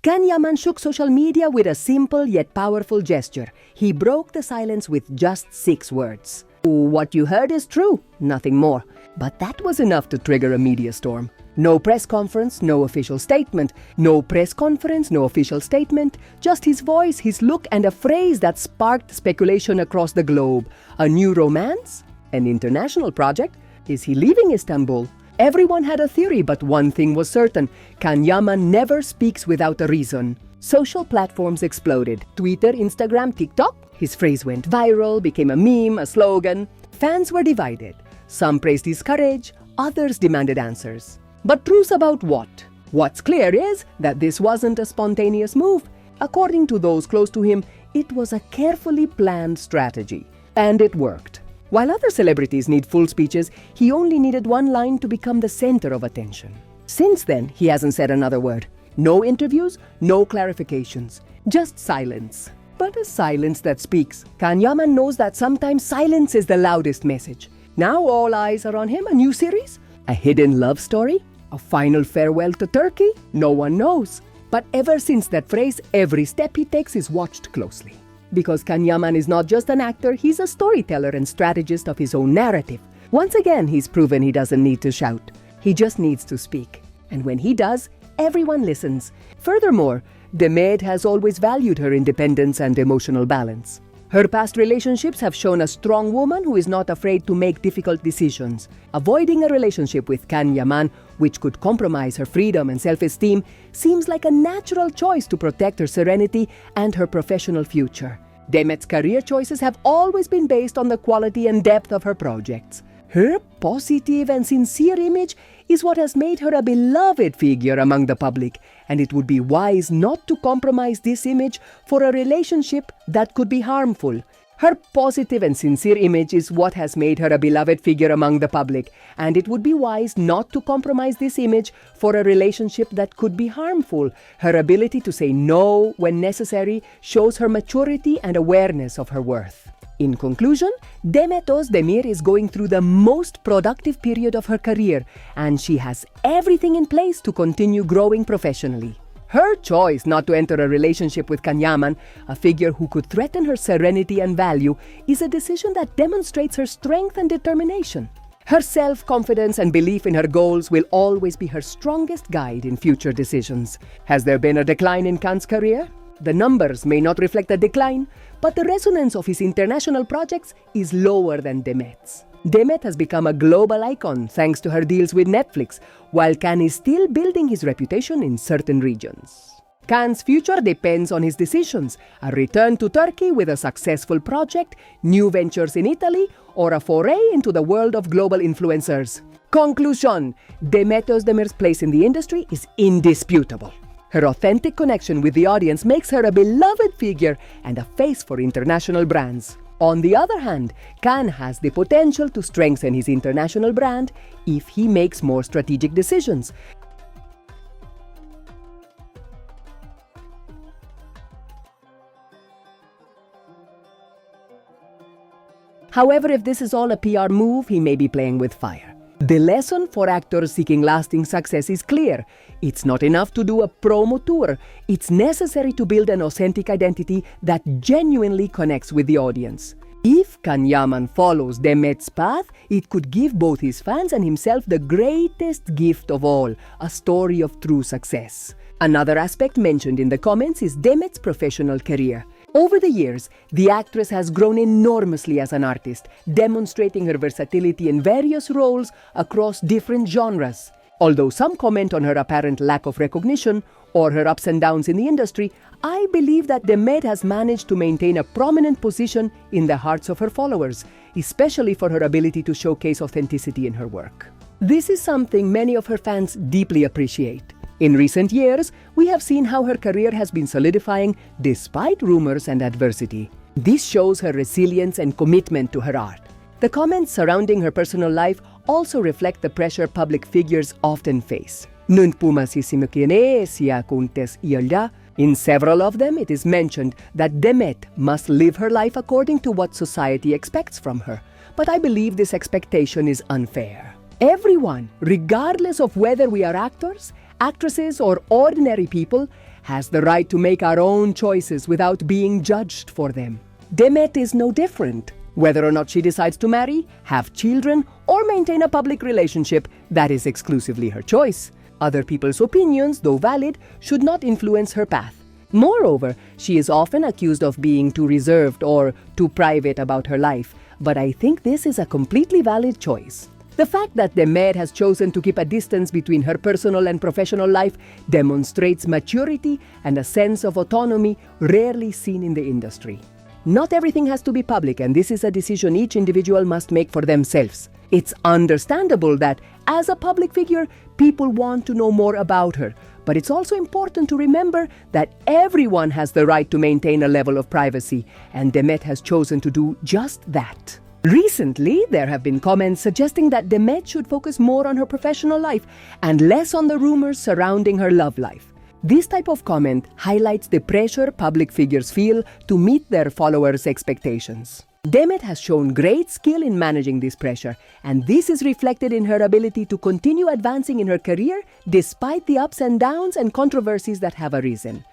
Can Yaman shook social media with a simple yet powerful gesture. He broke the silence with just 6 words. What you heard is true, nothing more. But that was enough to trigger a media storm. No press conference, no official statement. No press conference, no official statement. Just his voice, his look, and a phrase that sparked speculation across the globe. A new romance? An international project? Is he leaving Istanbul? Everyone had a theory, but one thing was certain. Can Yaman never speaks without a reason. Social platforms exploded. Twitter, Instagram, TikTok. His phrase went viral, became a meme, a slogan. Fans were divided. Some praised his courage, others demanded answers. But truths about what? What's clear is that this wasn't a spontaneous move. According to those close to him, it was a carefully planned strategy. And it worked. While other celebrities need full speeches, he only needed one line to become the center of attention. Since then, he hasn't said another word. No interviews, no clarifications. Just silence. But a silence that speaks. Can Yaman knows that sometimes silence is the loudest message. Now all eyes are on him. A new series? A hidden love story? A final farewell to Turkey? No one knows. But ever since that phrase, every step he takes is watched closely. Because Can Yaman is not just an actor, he's a storyteller and strategist of his own narrative. Once again, he's proven he doesn't need to shout. He just needs to speak. And when he does, everyone listens. Furthermore, Demet has always valued her independence and emotional balance. Her past relationships have shown a strong woman who is not afraid to make difficult decisions. Avoiding a relationship with Can Yaman, which could compromise her freedom and self-esteem, seems like a natural choice to protect her serenity and her professional future. Demet's career choices have always been based on the quality and depth of her projects. Her positive and sincere image is what has made her a beloved figure among the public, and it would be wise not to compromise this image for a relationship that could be harmful. Her positive and sincere image is what has made her a beloved figure among the public, and it would be wise not to compromise this image for a relationship that could be harmful. Her ability to say no when necessary shows her maturity and awareness of her worth. In conclusion, Demet Özdemir is going through the most productive period of her career, and she has everything in place to continue growing professionally. Her choice not to enter a relationship with Can Yaman, a figure who could threaten her serenity and value, is a decision that demonstrates her strength and determination. Her self-confidence and belief in her goals will always be her strongest guide in future decisions. Has there been a decline in Can's career? The numbers may not reflect a decline, but the resonance of his international projects is lower than Demet's. Demet has become a global icon thanks to her deals with Netflix, while Can is still building his reputation in certain regions. Can's future depends on his decisions: a return to Turkey with a successful project, new ventures in Italy, or a foray into the world of global influencers. Conclusion: Demet Özdemir's place in the industry is indisputable. Her authentic connection with the audience makes her a beloved figure and a face for international brands. On the other hand, Can has the potential to strengthen his international brand if he makes more strategic decisions. However, if this is all a PR move, he may be playing with fire. The lesson for actors seeking lasting success is clear. It's not enough to do a promo tour. It's necessary to build an authentic identity that genuinely connects with the audience. If Can Yaman follows Demet's path, it could give both his fans and himself the greatest gift of all, a story of true success. Another aspect mentioned in the comments is Demet's professional career. Over the years, the actress has grown enormously as an artist, demonstrating her versatility in various roles across different genres. Although some comment on her apparent lack of recognition or her ups and downs in the industry, I believe that Demet has managed to maintain a prominent position in the hearts of her followers, especially for her ability to showcase authenticity in her work. This is something many of her fans deeply appreciate. In recent years, we have seen how her career has been solidifying despite rumors and adversity. This shows her resilience and commitment to her art. The comments surrounding her personal life also reflect the pressure public figures often face. In several of them, it is mentioned that Demet must live her life according to what society expects from her. But I believe this expectation is unfair. Everyone, regardless of whether we are actors, actresses, or ordinary people, has the right to make our own choices without being judged for them. Demet is no different. Whether or not she decides to marry, have children, or maintain a public relationship, that is exclusively her choice. Other people's opinions, though valid, should not influence her path. Moreover, she is often accused of being too reserved or too private about her life, but I think this is a completely valid choice. The fact that Demet has chosen to keep a distance between her personal and professional life demonstrates maturity and a sense of autonomy rarely seen in the industry. Not everything has to be public, and this is a decision each individual must make for themselves. It's understandable that, as a public figure, people want to know more about her, but it's also important to remember that everyone has the right to maintain a level of privacy, and Demet has chosen to do just that. Recently, there have been comments suggesting that Demet should focus more on her professional life and less on the rumors surrounding her love life. This type of comment highlights the pressure public figures feel to meet their followers' expectations. Demet has shown great skill in managing this pressure, and this is reflected in her ability to continue advancing in her career despite the ups and downs and controversies that have arisen.